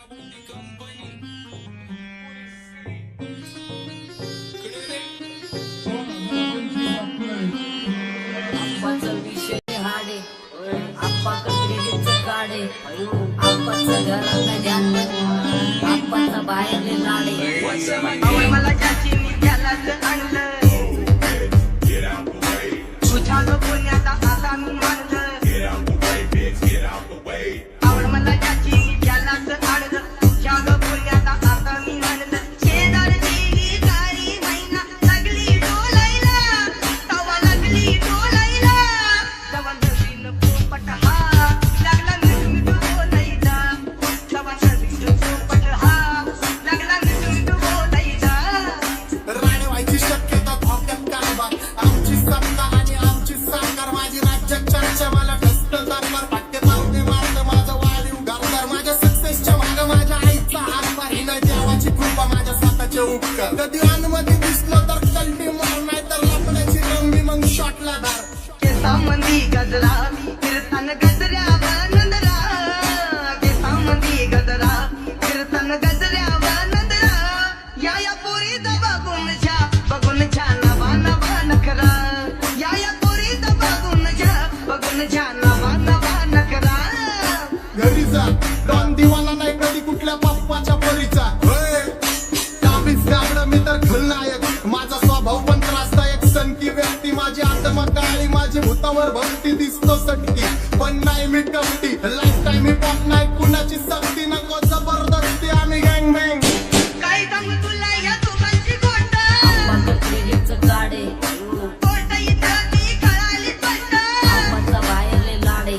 आप्पाचा विषय हाडे आप्पा क्रेडिटचं काढे आप्पाचं घरात ध्यान आप्पाचा बाहेरले लाडे मला ज्याची मी त्यालाच आणलं तुझ्या पुण्याचा आता मी मानलं आवड मला ज्याची मी त्यालाच आणलं तुझ्या पुण्याचा आता मी मानलं शेजारची गाडी महिना लागली डोलायला तवा लागली डोलायला तवा नवीन पोपट हा लागला मिठू बोलायचा तवा नवीन पोपट हा लागला मिठू बोलायचा राणे व्हायची शक्यता धोक्यात कारभार आमची सत्ता आणि आमची सरकार माझी राज्यात चर्चा मला ठसत दरबार पाट्य पावते मारत माझं वाढीव घरदार माझ्या सक्सेसच्या मागं माझ्या आईचा हातभार ही नाही देवाची कृपा माझ्या स्वतःचे उपकार कधी अनुमती दिसलं तर कल्टी मार नाही तर लपण्याची रंगी मग शॉटला धार केसामंदी गजरा कीर्तन गजऱ्यावर नंदरा केसामंदी गजरा कीर्तन गजऱ्यावर नंदरा या पोरीचा बघून छा नवा नवा नखरा या पोरीचा बघून छा नवा नवा नखरा घरी जा डॉन दिवाना नाही कधी कुठल्या पप्पाच्या परीचा कामीच गाबडं मी तर खलनायक माझा स्वभाव पण त्रासदायक सनकी व्यक्ती माझी आत्मा काळी माझी भूतावर भक्ती दिसतो सटकी पण नाही मी कमटी लाईफ टाईम ही पॉप नाही कुणाची सक्ती नको जबरदस्ती आम्ही गँग बँग काय सांगू तुला या दोघांची गोष्ट आप्पाचं क्रेडिटचं काढे गोष्ट इथं ती कळाली स्पष्ट आप्पाचा बाहेरले लाडे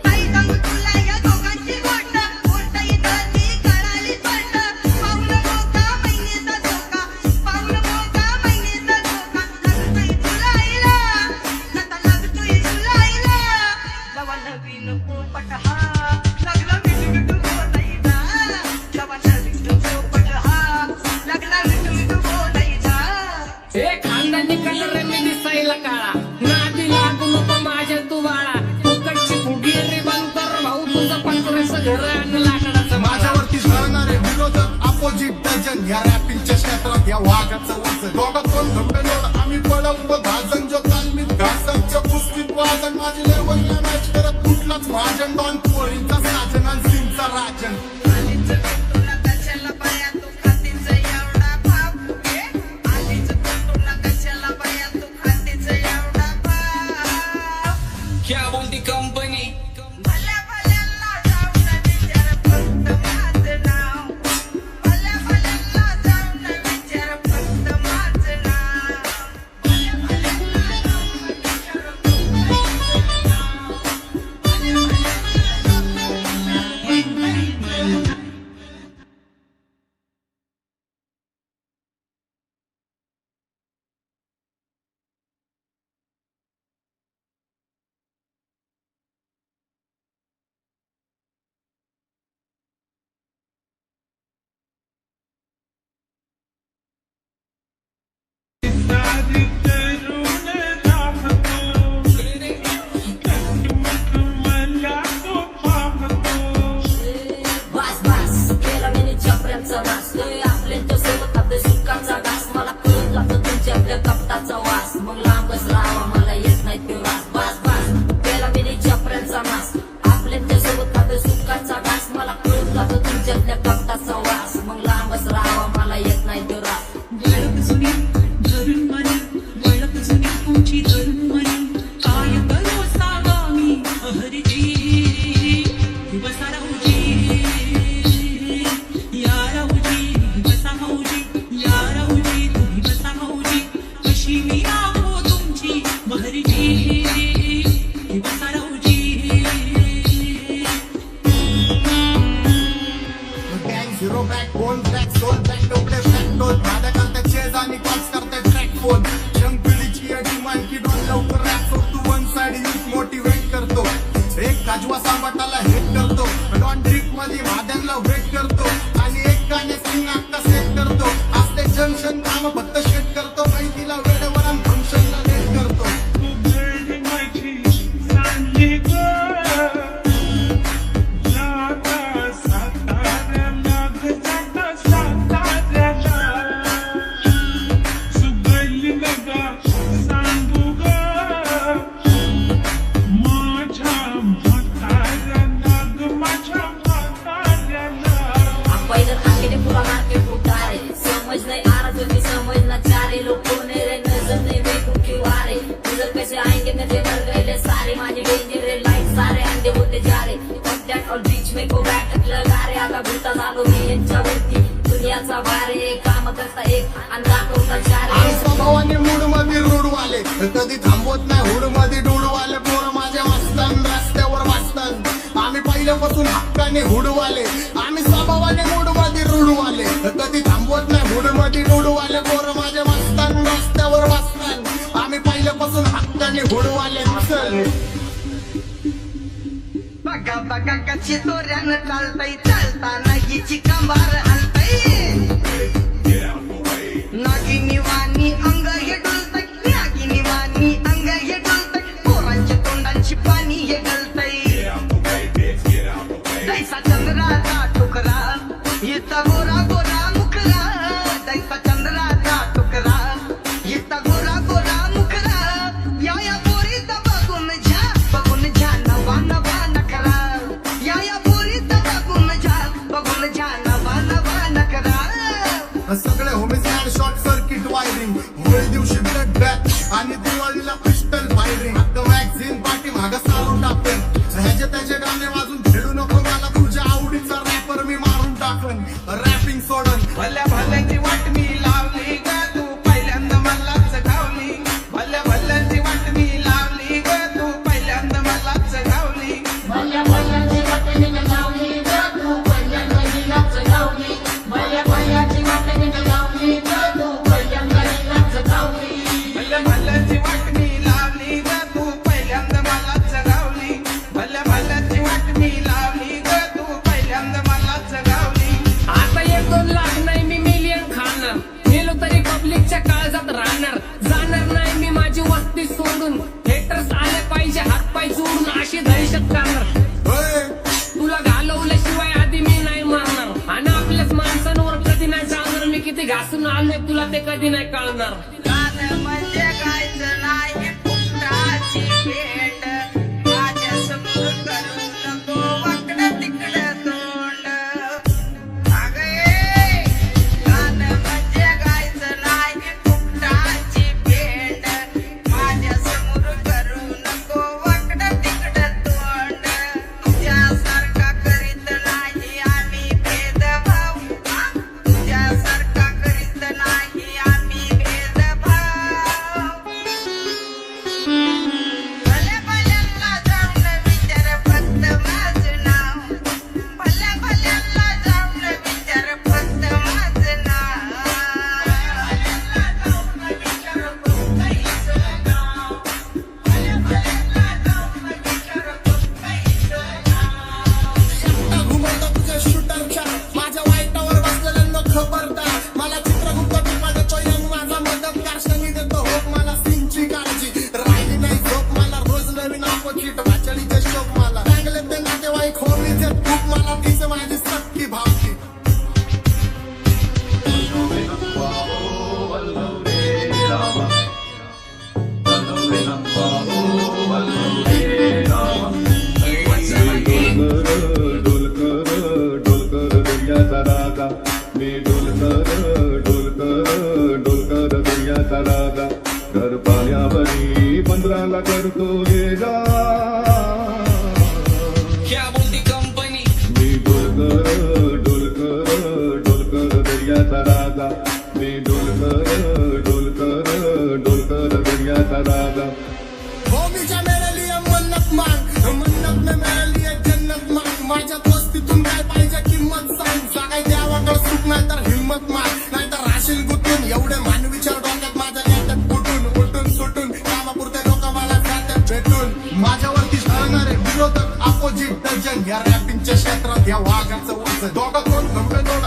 काय सांगू तुला या दोघांची गोष्ट गोष्ट इथं ती कळाली स्पष्ट पाऊल मोका महिनेचा धोका पाऊल मोका महिनेचा धोका लागतोय तुलायला आता लागतोय तुलायला जवा नवीन पोपट हा लागला मिठू बोलायचा जवा नवीन पोपट हा लागला मिठू बोलायचा हे खानदानी कलर मी दिसायला काळा नादी लागू नको माझ्या तू बाळा फुकटची फुगी रे बंतर भाऊ तुझं पंधराचं घर आणि लाकडाचं माझ्यावरती झळणारे विरोधक अपोजिट डझन या रॅपिंगच्या क्षेत्रात या वाघाचं वचन दोघं कोण धोकलोड आम्ही पळवतो भाजन जो तालमीत घासांच्या पुस्तीत वाजन माझी लेवलला मॅच करत कुठलाच भाजन दोन पोळींचा साजन आणि सिंगचा राजन आलीच तुला कशाला बाया तू खातीच एवढा भाव आलीच तुला कशाला बाया तू खातीच एवढा भाव क्या बोलती कंपनी भल्या भल्यांना जाऊन विचार फक्त माझं नाव भल्या भल्यांना जाऊन विचार फक्त माझं नाव भल्या भल्यांना जाऊन विचार फक्त माझं नाव वास वास केला मी चपऱ्यांचा वास आपल्या सोबत आपल्या सुखाचा घास मला कळून जातो तुमच्या आपल्या कपटाचा वास मग लांबच राहावा मला येत नाही तो वास वास वास केला मी चपऱ्यांचा नास आपल्या सोबत आपल्या सुखाचा घास मला कळून जातो तुमच्या आपल्या कपटाचा वास मग लांबच राहावा मला येत नाही तो रास वळख जुनी धरून मरी वळख जुनी तुमची धरून मरी काय करू सांगा मी हरजी बसा राहूजी या राहूजी बसा भाऊजी या राहूजी तुम्ही बसा भाऊजी कशी मी राहू तुमची महरजी बसा राहूजी गँग झिरो बॅक वन ट्रॅक सोल बॅक डोकडे बॅक टोल भाड्या करते चेज आणि कॉल्स करते ट्रॅक फोन शंकुलीची अडी मानकी डॉन लवकर रॅप तू वन साइड यूथ मोटिवेट करतो एक काजवा सांबाटाला हेट करतो डॉन ट्रिप मध्ये भाद्यांना वेट करतो आणि एक गाणे सिंग अक्का सेट करतो असले जंक्शन काम फक्त शेट करतो माहितीला वेळेवर आणि फंक्शनला लेट करतो जाता सातारा फेको बॅटकलं गारे आता भूता झालो मी यांच्यावरती दुनियाचा भारे काम करता एक आणि दाखवता चार आम्ही स्वभावाने मूड मध्ये रूडवाले कधी थांबवत नाही हुड मध्ये डुडवाले पोरं माझ्या वाचतान रस्त्यावर वाचतान आम्ही पहिल्यापासून हक्काने हुडवाले आम्ही स्वभावाने मूड मध्ये रूडवाले कधी थांबवत नाही हुड मध्ये डुडवाले पोरं माझ्या वाचतान रस्त्यावर वाचतान आम्ही पहिल्यापासून हक्काने हुडवाले चल बघा बघा कशी दोऱ्यानं चालतय चालताना हिची कंबार हलतय नागिनी वाणी अंग हे डुलतय नागिनी वाणी अंग हे डुलतय पोरांच्या तोंडांची पाणी हे गलतय दैसा चंद्राचा टुकरा येता गोरा गोरा मुखरा दैसा चंद्राचा टुकरा येता गोरा गोरा मुखरा या पोरीचा बघून झा नवा नवा नखरा या पोरीचा बघून झा नवा नवा नखरा सगळे homies short circuit wiring Holi दिवशी ब्लड बॅच आणि दिवाळीला पिस्टल फायरिंग आता मॅगझिन पाठी मागं सारून टाकेन ह्याचे त्याचे गाणे वाजून खेळू नको मला तुझ्या आवडीचा रॅपर मी मारून टाकन रॅपिंग सोडन भल्या भल्याची वाट मी लावली ग तू पहिल्यांदा मलाच घावली भल्या भल्याची वाट मी लावली ग तू पहिल्यांदा मलाच घावली भल्या भल्याची वाटेने लावली ग तू पहिल्यांदा हिलाच लावली भल्या भल्याची वाटेने लावली ग तू पहिल्यांदा हिलाच लावली भल्या भल्याची वाट मी लावली ग तू पहिल्यांदा मलाच घावली भल्या भल्याची वाट मी लावली ग तू पहिल्यांदा मलाच घावली आता 1-2 लाख नाही मी मिलियन खाणार गेलो तरी पब्लिकच्या काळजात राहणार जाणार नाही मी माझी वस्ती सोडून हेटर्स आले पाहिजे हात पाय जोडून अशी दहशत करणार तुला घालवल्याशिवाय आधी मी नाही मारणार आणि आपल्याच माणसांवर कधी नाही जाणार मी किती घासून आलोय तुला ते कधी नाही कळणार गाणं म्हणजे गायचं नाही पुष्टाची भेट माझ्या समोर करू नको वाकडं तिकडं तोंड अगं ए, गाणं म्हणजे गायचं नाही पुष्टाची भेट माझ्या समोर करू नको वाकडं तिकडं तोंड तुझ्यासारखा करीत नाही आम्ही भेदभाव तुझ्यासारखा करीत नाही आम्ही भेदभाव भल्या भल्यांना जाऊन विचार फक्त माझं नाव भल्या भल्यांना जाऊन विचार फक्त माझं नाव घुमवता तुझ्या शूटरच्या माझ्या वाईटावर बसलेल्यांना खबरदार मला चित्रगुप्त टिपा देतो यंग माझा मदतगार शनी देतो होप मला सीनची काळजी राहिली नाही झोप मला रोज नवीन ऑपोजिट वाचडीचे शोक मला चांगले ते नातेवाईक होळीचे खूप मला तीच माझी सक्की भावकी डोलकर दुनियाचा राजा मी डोलकर दुनियाचा राजा घर पाण्यावरी पंधराला करतो ये जा क्या बोलती कंपनी मी डोलकर दुनियाचा राजा मी डोलकर दुनियाचा राजा होमीच्या मेरे लिए मन्नत में मेरे लिए जन्नत मांग माझ्या दोस्तीतून काय पाहिजे किंमत सांग सगळ्या देवाकडे सुख नाही तर हिंमत माग नाही तर राशील गुतून एवढे मानवीच्या डोक्यात माझ्या येतात उठून सुटून कामापुरते लोक मला जातात भेटून माझ्यावरती ठरणारे विरोधक अपोजिट डजन या रॅपिंगच्या क्षेत्रात या वाघाचं वचन दोघं कोण खंबे दोन